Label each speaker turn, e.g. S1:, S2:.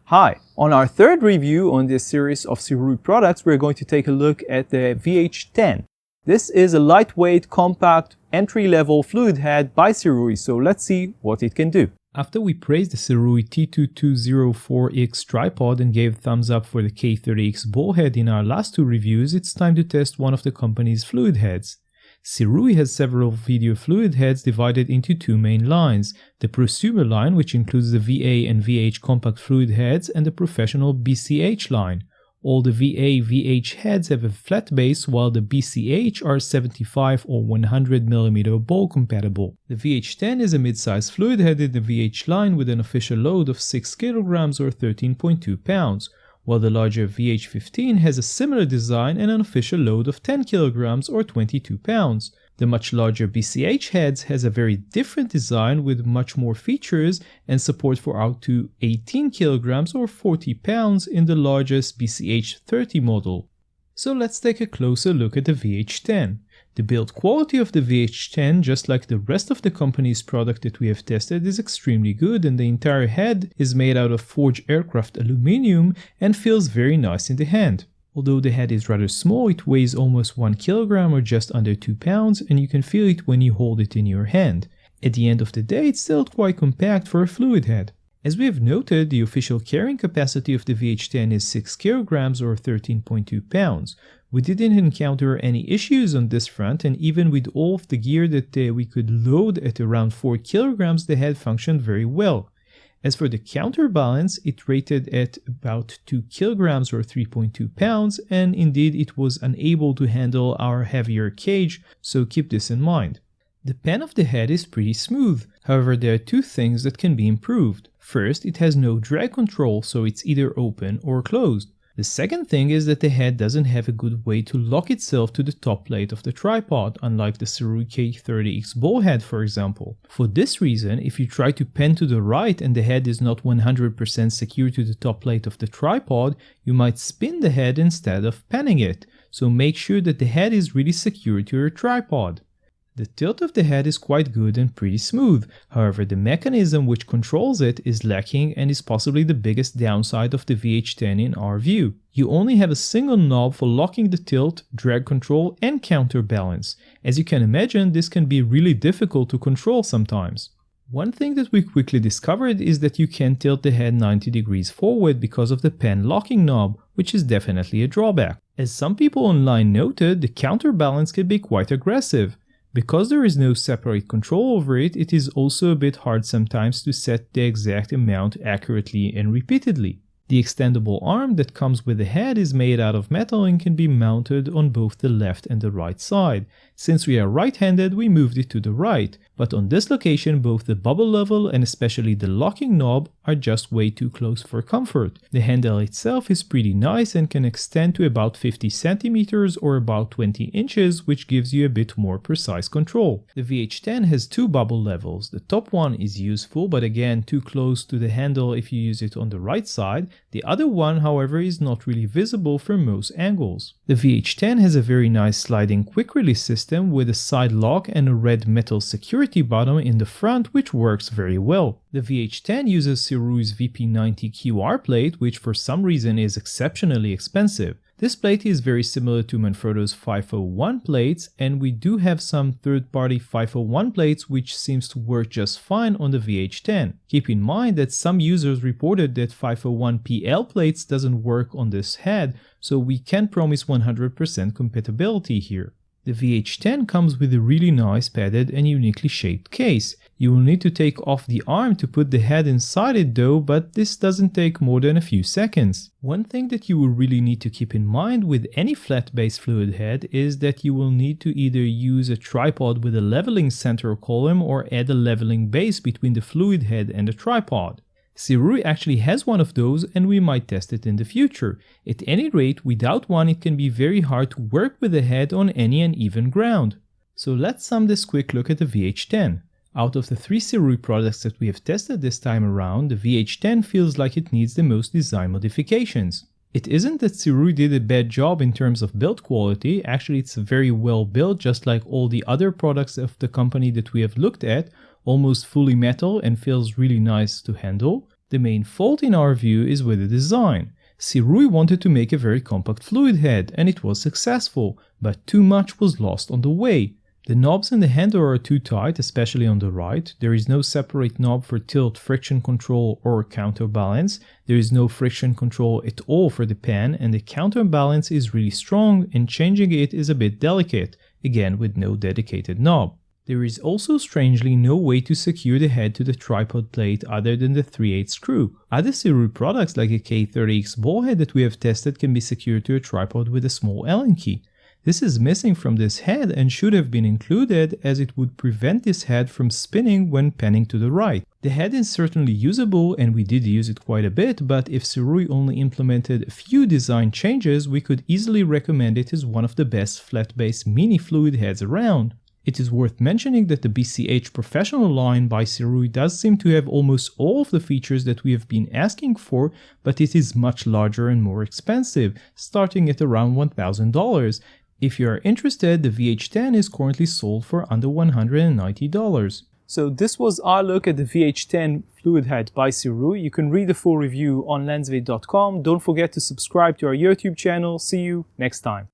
S1: Hi! On our third review on this series of Sirui products, we're going to take a look at the VH-10. This is a lightweight, compact, entry-level fluid head by Sirui, so let's see what it can do. After we praised the Sirui T-2204X tripod and gave thumbs up for the K30X ballhead in our last two reviews, it's time to test one of the company's fluid heads. Sirui has several video fluid heads divided into two main lines, the prosumer line, which includes the VA and VH compact fluid heads, and the professional BCH line. All the VA/VH heads have a flat base, while the BCH are 75 or 100mm ball compatible. The VH-10 is a mid-size fluid head in the VH line with an official load of 6 kg or 13.2 pounds, while the larger VH-15 has a similar design and an official load of 10 kg or 22 pounds. The much larger BCH heads has a very different design with much more features and support for out to 18 kg or 40 pounds in the largest BCH-30 model. So let's take a closer look at the VH-10. The build quality of the VH-10, just like the rest of the company's product that we have tested, is extremely good, and the entire head is made out of forged aircraft aluminum and feels very nice in the hand. Although the head is rather small, it weighs almost 1 kg or just under 2 pounds, and you can feel it when you hold it in your hand. At the end of the day, it's still quite compact for a fluid head. As we have noted, the official carrying capacity of the VH-10 is 6 kg or 13.2 pounds. We didn't encounter any issues on this front, and even with all of the gear that we could load at around 4 kg, the head functioned very well. As for the counterbalance, it rated at about 2 kg or 3.2 pounds, and indeed it was unable to handle our heavier cage, so keep this in mind. The pen of the head is pretty smooth, however there are two things that can be improved. First, it has no drag control, so it's either open or closed. The second thing is that the head doesn't have a good way to lock itself to the top plate of the tripod, unlike the Sirui K30X ballhead, for example. For this reason, if you try to pen to the right and the head is not 100% secure to the top plate of the tripod, you might spin the head instead of penning it, so make sure that the head is really secure to your tripod. The tilt of the head is quite good and pretty smooth, however the mechanism which controls it is lacking and is possibly the biggest downside of the VH-10 in our view. You only have a single knob for locking the tilt, drag control and counterbalance. As you can imagine, this can be really difficult to control sometimes. One thing that we quickly discovered is that you can tilt the head 90 degrees forward because of the pen locking knob, which is definitely a drawback. As some people online noted, the counterbalance can be quite aggressive. Because there is no separate control over it, it is also a bit hard sometimes to set the exact amount accurately and repeatedly. The extendable arm that comes with the head is made out of metal and can be mounted on both the left and the right side. Since we are right-handed, we moved it to the right, but on this location both the bubble level and especially the locking knob are just way too close for comfort. The handle itself is pretty nice and can extend to about 50 centimeters or about 20 inches, which gives you a bit more precise control. The VH-10 has two bubble levels. The top one is useful, but again too close to the handle if you use it on the right side. The other one, however, is not really visible from most angles. The VH-10 has a very nice sliding quick release system with a side lock and a red metal security bottom in the front, which works very well. The VH-10 uses Sirui's VP90 QR plate, which for some reason is exceptionally expensive. This plate is very similar to Manfrotto's 501 plates, and we do have some third-party 501 plates which seems to work just fine on the VH-10. Keep in mind that some users reported that 501 PL plates doesn't work on this head, so we can't promise 100% compatibility here. The VH-10 comes with a really nice padded and uniquely shaped case. You will need to take off the arm to put the head inside it though, but this doesn't take more than a few seconds. One thing that you will really need to keep in mind with any flat-base fluid head is that you will need to either use a tripod with a leveling center column or add a leveling base between the fluid head and the tripod. Sirui actually has one of those and we might test it in the future. At any rate, without one it can be very hard to work with the head on any uneven ground. So let's sum this quick look at the VH-10. Out of the three Sirui products that we have tested this time around, the VH-10 feels like it needs the most design modifications. It isn't that Sirui did a bad job in terms of build quality, actually it's very well built just like all the other products of the company that we have looked at, almost fully metal and feels really nice to handle. The main fault in our view is with the design. Sirui wanted to make a very compact fluid head, and it was successful, but too much was lost on the way. The knobs in the handle are too tight, especially on the right. There is no separate knob for tilt, friction control, or counterbalance. There is no friction control at all for the pan, and the counterbalance is really strong, and changing it is a bit delicate, again with no dedicated knob. There is also strangely no way to secure the head to the tripod plate other than the 3/8 screw. Other Sirui products like a K30X ballhead that we have tested can be secured to a tripod with a small Allen key. This is missing from this head and should have been included, as it would prevent this head from spinning when panning to the right. The head is certainly usable, and we did use it quite a bit, but if Sirui only implemented a few design changes, we could easily recommend it as one of the best flat-base mini fluid heads around. It is worth mentioning that the BCH Professional line by Sirui does seem to have almost all of the features that we have been asking for, but it is much larger and more expensive, starting at around $1,000. If you are interested, the VH-10 is currently sold for under $190. So this was our look at the VH-10 Fluid Head by Sirui. You can read the full review on lensvid.com. Don't forget to subscribe to our YouTube channel. See you next time.